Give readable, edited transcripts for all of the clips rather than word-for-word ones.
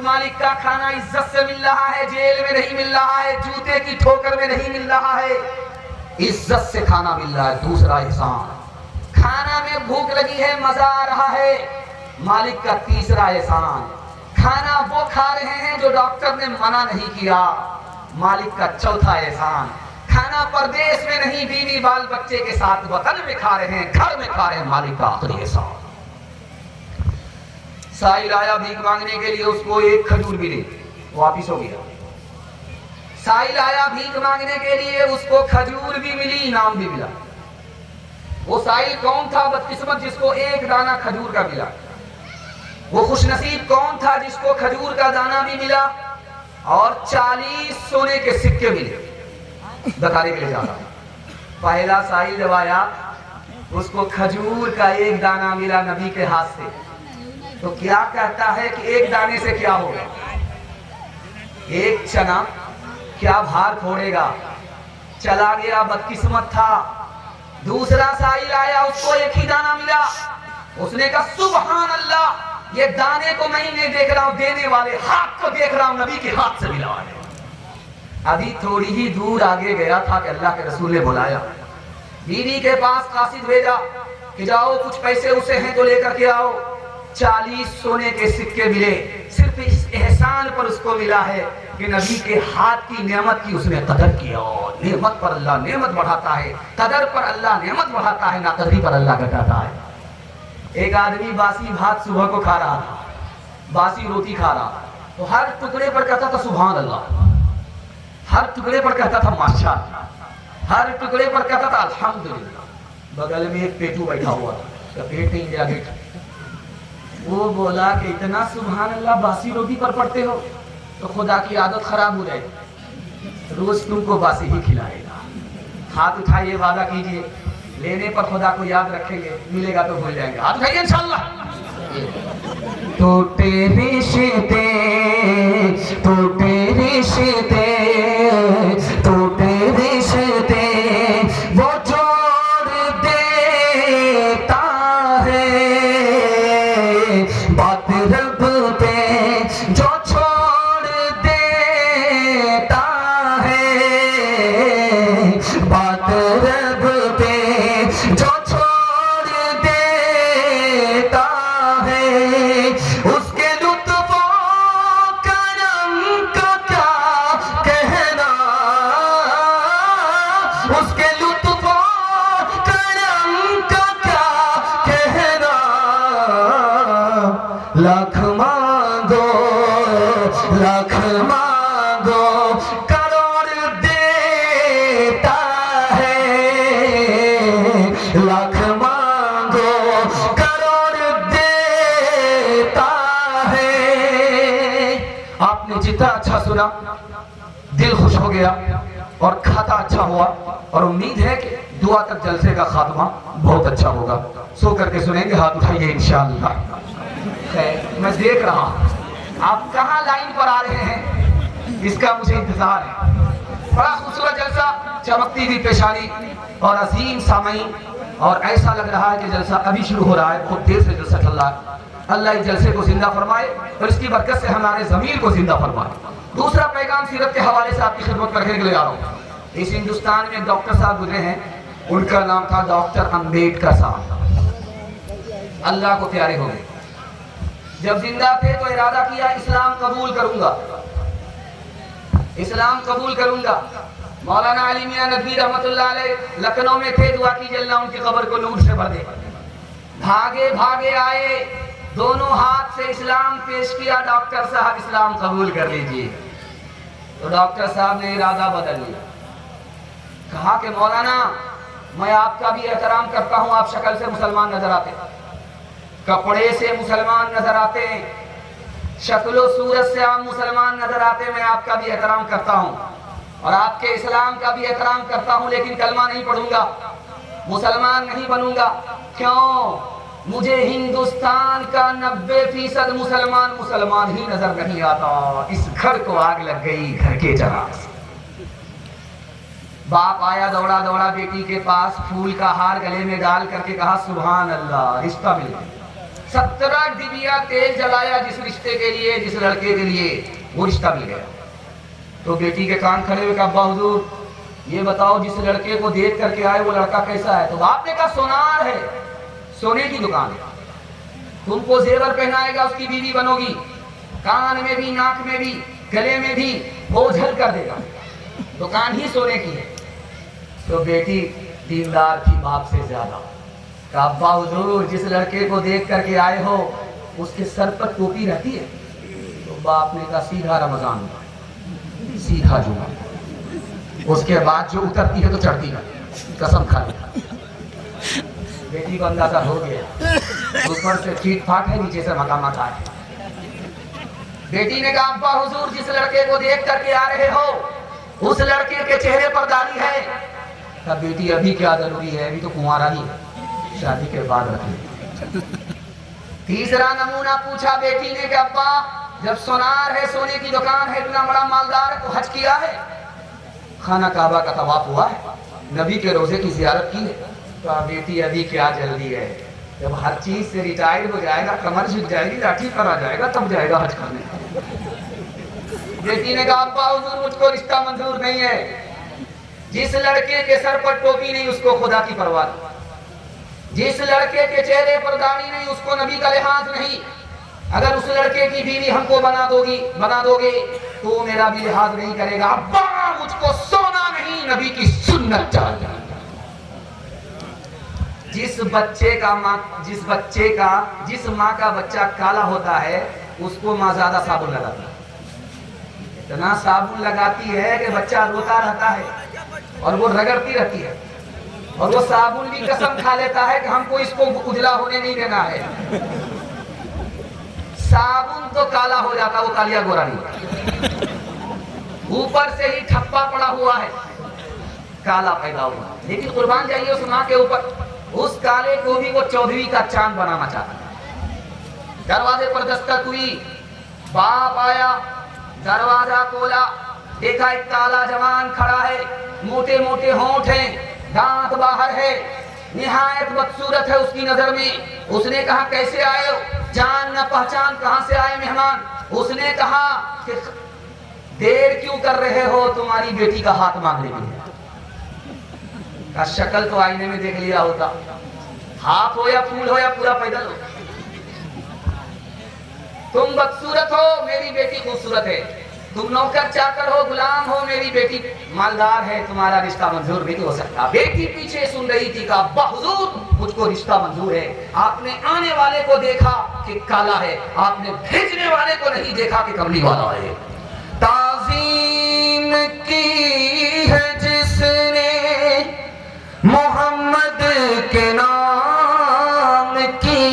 मालिक का खाना इज्जत से मिल रहा है, जेल में नहीं मिल रहा है, जूते की ठोकर में नहीं मिल रहा है, इज्जत से खाना मिल रहा है। दूसरा एहसान, खाना में भूख लगी है, मजा आ रहा है, मालिक का तीसरा एहसान, खाना वो खा रहे हैं जो डॉक्टर ने मना नहीं किया, मालिक का चौथा एहसान, खाना परदेश में नहीं, बीवी बाल बच्चे के साथ वतन में खा रहे हैं, घर में खा रहे हैं, मालिक का आखिरी एहसान। साहिल आया भीख मांगने के लिए, उसको एक खजूर मिली, वापिस हो गया। साहिल आया भीख मांगने के लिए, उसको खजूर भी मिली, इनाम भी मिला। वो साहिल कौन था बदकिस्मत जिसको एक दाना खजूर का मिला? वो खुशनसीब कौन था जिसको खजूर का दाना भी मिला और 40 सोने के सिक्के मिले? बताने के लिए जा रहा हूं। पहला साहिल जब आया, उसको खजूर का एक दाना मिला नबी के हाथ से, तो क्या कहता है कि एक दाने से क्या होगा? एक चना क्या भार फोड़ेगा? चला गया, बदकिस्मत था। दूसरा साहिल आया, उसको एक ही दाना मिला, उसने कहा सुभान अल्लाह, ये दाने को मैं नहीं देख रहा हूं, देने वाले हाथ को देख रहा हूं, नबी के हाथ से मिला है। अभी थोड़ी ही दूर आगे गया था कि अल्लाह के रसूल ने बुलाया, बीवी के पास कासिद भेजा कि जाओ कुछ पैसे उसे हैं तो लेकर के आओ। 40 सोने के सिक्के मिले, सिर्फ इस एहसान पर उसको मिला है कि नबी के हाथ की नेमत की उसने कदर की। और नेमत पर अल्लाह नेमत बढ़ाता है, कदर पर अल्लाह नेमत बढ़ाता है, नाकदरी पर अल्लाह घटाता है। एक आदमी बासी भात सुबह को खा रहा था, बासी रोटी खा रहा था, तो हर टुकड़े पर कहता था सुभान अल्लाह, हर टुकड़े पर कहता था माशाअल्लाह, हर टुकड़े पर कहता था अल्हम्दुलिल्लाह। बगल में एक पेटू बैठा हुआ था, तो पेट नहीं गया बेटा, वो बोला कि इतना सुभान अल्लाह बासी रोटी पर पढ़ते हो तो खुदा की आदत खराब हो जाएगी, रोज तुमको बासी ही खिलाएगा। हाथ उठाइए, वादा कीजिए, लेने पर खुदा को याद रखेंगे, मिलेगा तो भूल जाएंगे। हाथ उठाइए इंशाअल्लाह। टूटे रिश्ते, टूटे रिश्ते, टूटे रिश्ते वो जोड़ देता है, बात रब पे जो छोड़ देता है, बात रब पे जो छोड़ देता है, उसके लुत्फ़ो करम का क्या कहना, उसके लुत्फ़ो करम का क्या कहना, लाख मांगो, लाख मांगो, करोड़ देता है, लाख मांगो, करोड़ देता है। आपने जितना अच्छा सुना, दिल खुश हो गया और खाता अच्छा हुआ, और उम्मीद है कि दुआ तक जलसे का खात्मा बहुत अच्छा होगा। सो करके सुनेंगे, हाथ उठाइए इंशाअल्लाह। मैं देख रहा हूं आप कहां लाइन पर आ रहे हैं, इसका मुझे इंतजार है। बड़ा खूबसूरत जलसा, चमकती हुई पेशानी और अजीम सामईन, और ऐसा लग रहा है कि जलसा अभी शुरू हो रहा है, बहुत देर से जलसा चल रहा है। अल्लाह इस जलसे को जिंदा फरमाए और इसकी बरकत से हमारे ज़मीर को जिंदा फरमाए। दूसरा पैगाम सीरत के हवाले से आपकी खिदमत करने के लिए आ रहा हूँ। इस हिंदुस्तान में एक डॉक्टर साहब गुजरे हैं, उनका नाम था डॉक्टर अंबेडकर साहब। अल्लाह को प्यारे हो गए। जब जिंदा थे तो इरादा किया इस्लाम कबूल करूंगा, इस्लाम कबूल करूंगा। मौलाना अली मियां नदवी रहमतुल्लाह अलैह लखनऊ में थे, दुआ कीजिए अल्लाह उनकी कब्र को नूर से भर दे। भागे भागे आए, दोनों हाथ से इस्लाम पेश किया, डॉक्टर साहब इस्लाम कबूल कर लीजिए। तो डॉक्टर साहब ने इरादा बदल लिया, कहा कि मौलाना मैं आपका भी एहतराम करता हूं, आप शक्ल से मुसलमान नजर आते, कपड़े से मुसलमान नजर आते, शक्लो सूरत से आप मुसलमान नजर आते, मैं आपका भी एहतराम करता हूं और आपके इस्लाम का भी एहतराम करता हूं, लेकिन कलमा नहीं पढ़ूंगा, मुसलमान नहीं बनूंगा। क्यों? मुझे हिंदुस्तान का 90% मुसलमान मुसलमान ही नजर नहीं आता। इस घर को आग लग गई, घर के जरास। बाप आया दौड़ा दौड़ा बेटी के पास, फूल का हार गले में डाल करके कहा सुभान अल्लाह, रिश्ता मिल गया। 17 डिबिया तेल जलाया जिस रिश्ते के लिए, जिस लड़के के लिए, वो रिश्ता मिल गया। तो बेटी के कान खड़े हुए, कहा अब्बा हुजूर ये बताओ जिस लड़के को देख करके आए वो लड़का कैसा है? तो बाप ने कहा सोनार है, सोने की दुकान है, तुमको जेवर पहनाएगा, उसकी बीवी बनोगी, कान में भी, नाक में भी, गले में भी बोझल कर देगा, दुकान ही सोने की है। तो बेटी दीनदार थी बाप से ज्यादा, कहा अब्बा हुजूर जिस लड़के को देख करके आए हो उसके सर पर टोपी रहती है? तो बाप ने कहा सीधा रमजान, सीधा जुमा, उसके बाद जो उतरती है तो चढ़ती है, कसम खा ली। बेटी को अंदाजा हो गया, ऊपर से ठीक ठाक है, नीचे से मकामत है। बेटी ने कहा अब्बा हुजूर जिस लड़के को देख करके आ रहे हो उस लड़के के चेहरे पर दाढ़ी है? कहा बेटी अभी क्या जरूरी है, अभी तो कुंवारा ही है, शादी के बाद रखें। तीसरा नमूना पूछा बेटी ने कि अब्बा जब सोनार है, सोने की दुकान है, इतना बड़ा मालदार है, तो हज किया है, खाना काबा का तवाफ हुआ है, नबी के रोजे की जियारत की है? तो बेटी अभी क्या जल्दी है, जब हर चीज से रिटायर हो जाएगा, कमर झुक जाएगी, लाठी पर आ जाएगा, तब जाएगा हज करने। बेटी ने कहा अब्बा हुजूर मुझको रिश्ता मंजूर नहीं है, जिस लड़के के सर पर टोपी नहीं उसको खुदा की परवाह, जिस लड़के के चेहरे पर दाढ़ी नहीं उसको नबी का लिहाज नहीं, अगर उस लड़के की बीवी हमको बना दोगे तो मेरा भी लिहाज नहीं करेगा। अब्बा मुझको सोना नहीं, नबी की सुन्नत चाहिए। जिस माँ का बच्चा काला होता है उसको माँ ज्यादा साबुन लगाती है, इतना साबुन लगाती है कि बच्चा रोता रहता है और वो रगड़ती रहती है, और वो साबुन भी कसम खा लेता है कि हमको इसको उजला होने नहीं देना है। साबुन तो काला हो जाता, वो कालिया गोरा नहीं, ऊपर से ही ठप्पा पड़ा हुआ है, काला पैदा हुआ। लेकिन कुर्बान जाइए उस माँ के ऊपर, उस काले को भी वो 14वीं का चांद बनाना चाहता है। दरवाजे पर दस्तक हुई, बाप आया, दरवाजा खोला, देखा एक काला जवान खड़ा है, मोटे मोटे होंठ हैं, दांत बाहर है, निहायत बदसूरत है उसकी नजर में। उसने कहा कैसे आए हो, जान न पहचान, कहां से आए मेहमान? उसने कहा कि देर क्यों कर रहे हो, तुम्हारी बेटी का हाथ मांगने के लिए। का शक्ल तो आईने में देख लिया होता, हाथ हो या फूल हो या पूरा पैदल हो, तुम बदसूरत हो, मेरी बेटी खूबसूरत है, तुम नौकर चाकर हो, गुलाम हो, मेरी बेटी मालदार है, तुम्हारा रिश्ता मंजूर नहीं हो सकता। बेटी पीछे सुन रही थी, कहा अब्बा हुजूर मुझको रिश्ता मंजूर है। आपने आने वाले को देखा कि काला है, आपने भेजने वाले को नहीं देखा कि कमली वाला है। ताज़ीम की है जिसने मोहम्मद के नाम की,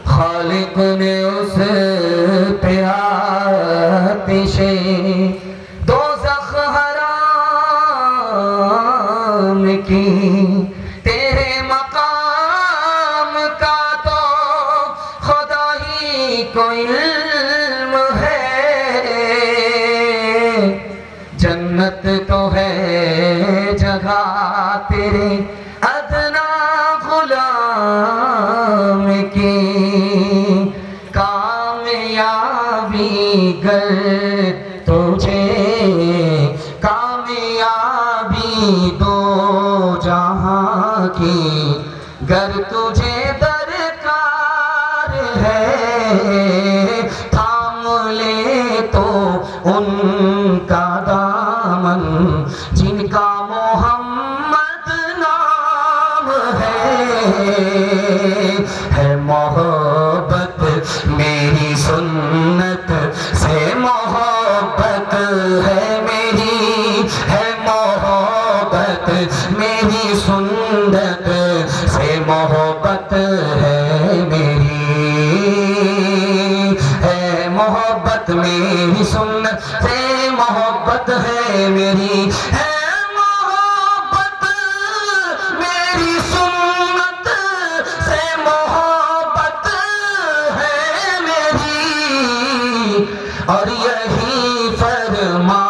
खालिक ने उस पे आतिशे दोज़ख हराम की। तेरे मकाम का तो खुदा ही को इल्म है, जन्नत तो है जगह तेरे अदना गुलाम की। कामयाबी गर तुझे, कामयाबी दो जहां की, गर तुझे दरकार है, थाम ले तो उनका दामन जिनका मोहम्मद नाम है मोहब्बत मेरी सुन्नत से, मोहब्बत है मेरी, है मोहब्बत मेरी सुन्नत से, मोहब्बत है मेरी, है मोहब्बत मेरी सुन्नत से, मोहब्बत है मेरी, है मोहब्बत मेरी सुन्नत से, मोहब्बत है मेरी। और यही फरमा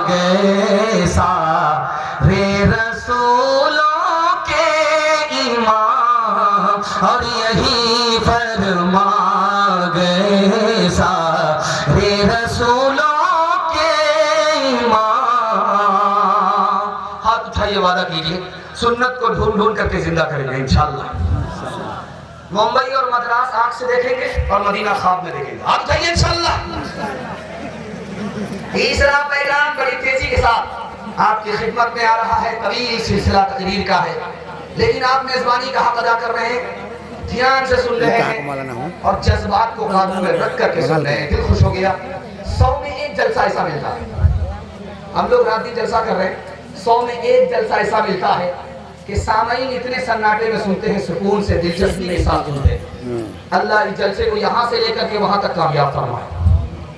गए सारे रसूलों के इमाम, सुन्नत को ढूंढ ढूंढ करके जिंदा करेंगे इंशाअल्लाह। मुंबई और मद्रास आंख से देखेंगे और मदीना ख्वाब में देखेंगे। आप जाइए इंशाअल्लाह। तीसरा पैगाम बड़ी तेजी के साथ आपकी खिदमत में आ रहा है। तवील सिलसिला तकरीर का है, लेकिन आप मेजबानी का हक अदा कर रहे हैं, ध्यान से सुन रहे हैं और जज्बात को काबू में रख करके सुन रहे हैं। दिल खुश हो गया। 100 में एक जलसा ऐसा मिलता है। हम लोग रात दिन जलसा कर रहे हैं, 100 में एक जलसा ऐसा मिलता है कि सामईन इतने सन्नाटे में सुनते हैं, सुकून से, दिलचस्पी के साथ सुनते हैं। अल्लाह इस जलसे को यहाँ से लेकर के वहां तक कामयाब फरमाए।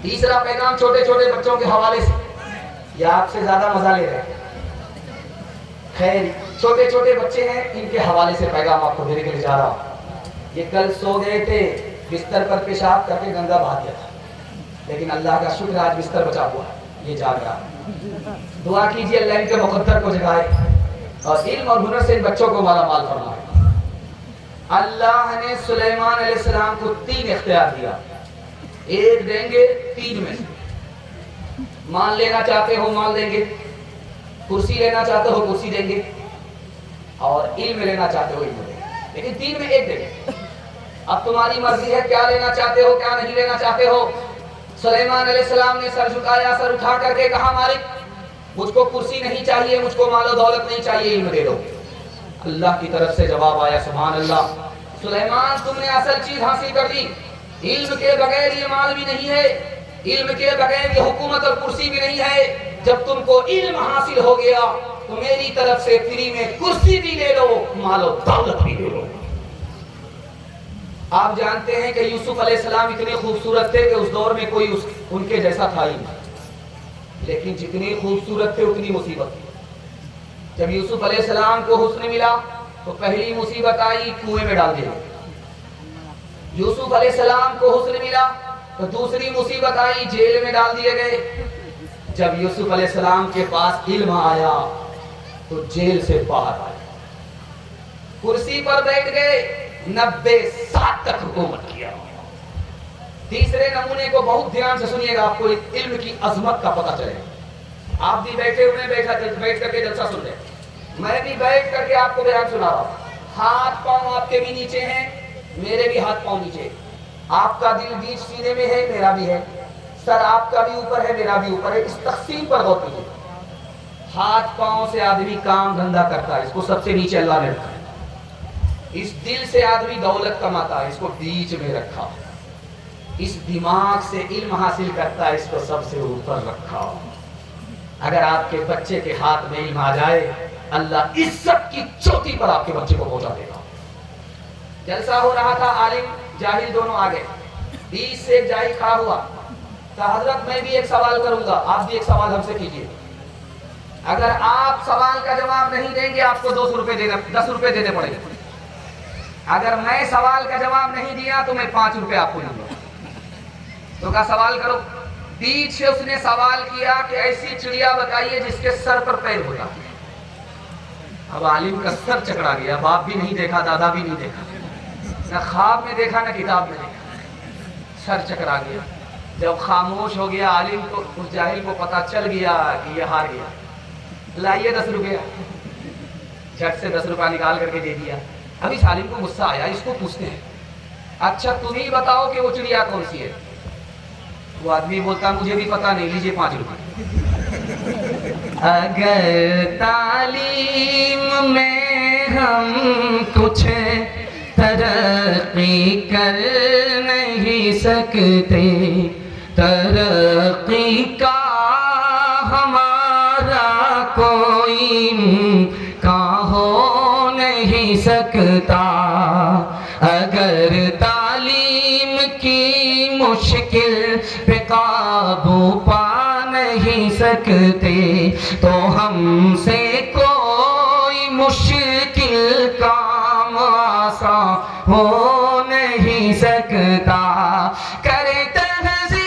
तीसरा पैगाम छोटे छोटे बच्चों के हवाले से, या आपसे ज्यादा मजा ले रहे हैं, खैर छोटे छोटे बच्चे हैं, इनके हवाले से पैगाम आपको देने के लिए जा रहा हूं। ये कल सो गए थे, बिस्तर पर पेशाब करके गंगा बहा दिया था, लेकिन अल्लाह का शुक्र आज बिस्तर बचा हुआ है, ये जाग रहा। दुआ कीजिए अल्लाह इनके मुकद्दर को जगाए और इल्म और हुनर से इन बच्चों को माला माल फरमाए। अल्लाह ने सुलेमान अलैहिस्सलाम को 3 इख्तियार दिया, एक देंगे 3 में से। माल लेना चाहते हो माल देंगे, कुर्सी लेना चाहते हो कुर्सी देंगे, और इल्म लेना चाहते हो इल्म देंगे, लेकिन 3 में एक देंगे। अब तुम्हारी मर्जी है क्या लेना चाहते हो क्या नहीं लेना चाहते हो। सुलेमान अलैहिस्सलाम ने सर झुकाया, सर उठा करके कहा मालिक मुझको कुर्सी नहीं चाहिए, मुझको मालो दौलत नहीं चाहिए, इल्म दे दो। अल्लाह की तरफ से जवाब आया, सुभान अल्लाह, सुलेमान तुमने असल चीज हासिल कर दी। इल्म के बगैर ये माल भी नहीं है, इल्म के बगैर ये हुकूमत और कुर्सी भी नहीं है। जब तुमको इल्म हासिल हो गया तो मेरी तरफ से फ्री में कुर्सी भी ले लो, मालो दौलत भी ले लो। आप जानते हैं कि यूसुफ अलैहिस्सलाम इतने खूबसूरत थे कि उस दौर में कोई उनके जैसा था ही नहीं, लेकिन जितने खूबसूरत थे उतनी मुसीबत थी। जब यूसुफ अलैहिस्सलाम को हुस्न मिला तो पहली मुसीबत आई, कुएं में डाल दिया। यूसुफ अलैहिस्सलाम को हुस्न मिला तो दूसरी मुसीबत आई, जेल में डाल दिए गए। जब यूसुफ अलैहिस्सलाम के पास इल्म आया तो जेल से बाहर आए, कुर्सी पर बैठ गए, 90 साल तक हुकूमत किया। तीसरे नमूने को बहुत ध्यान से सुनिएगा, आपको इल्म की अजमत का पता चलेगा। आप भी बैठे हुए बैठ करके जलसा सुन रहे, मैं भी बैठ करके आपको बयान सुना रहा हूं। हाथ पांव आपके भी नीचे हैं, मेरे भी हाथ पांव नीचे। आपका दिल बीच सीने में है, मेरा भी है। सर आपका भी ऊपर है, मेरा भी ऊपर है। इस तकसीम पर गौर कीजिए। हाथ पांव से आदमी काम धंधा करता है, इसको सबसे नीचे अल्लाह ने रखा है। इस दिल से आदमी दौलत कमाता है, इसको बीच में रखा। इस दिमाग से इल्म हासिल करता है, इसको सबसे ऊपर रखा। अगर आपके बच्चे के हाथ में इल्म आ जाए, अल्लाह इज्जत की चोटी पर आपके बच्चे को पहुंचा देगा। जलसा हो रहा था, आलिम जाहिल दोनों आ गए। बीच से एक जाहिल खड़ा हुआ, तो हजरत मैं भी एक सवाल करूंगा, आप भी एक सवाल हमसे कीजिए। अगर आप सवाल का जवाब नहीं देंगे आपको 10 रुपए देने पड़ेंगे। अगर मैं सवाल का जवाब नहीं दिया तो मैं 5 रुपए आपको दूंगा। तो क्या सवाल करो। बीच से उसने सवाल किया कि ऐसी चिड़िया बताइए जिसके सर पर पैर होता। अब आलिम का सर चकरा गया, बाप भी नहीं देखा, दादा भी नहीं देखा, न ख्वाब में देखा न किताब में देखा, सर चकरा गया। जब खामोश हो गया आलिम को, उस जाहिल को पता चल गया कि ये हार गया। लाइए 10 रुपया, झट से 10 रुपया निकाल करके दे दिया। अभी आलिम को गुस्सा आया, इसको पूछते हैं अच्छा तुम ही बताओ कि वो चिड़िया कौन सी है। वो आदमी बोलता मुझे भी पता नहीं, लीजिए 5 रुपये। अगर तालीम में हम कुछ तरक्की कर नहीं सकते, तरक्की का हमारा कोई का हो नहीं सकता। अगर तालीम की मुश्किल पे काबू पा नहीं सकते, तो हमसे कोई मुश्किल काम आसान हो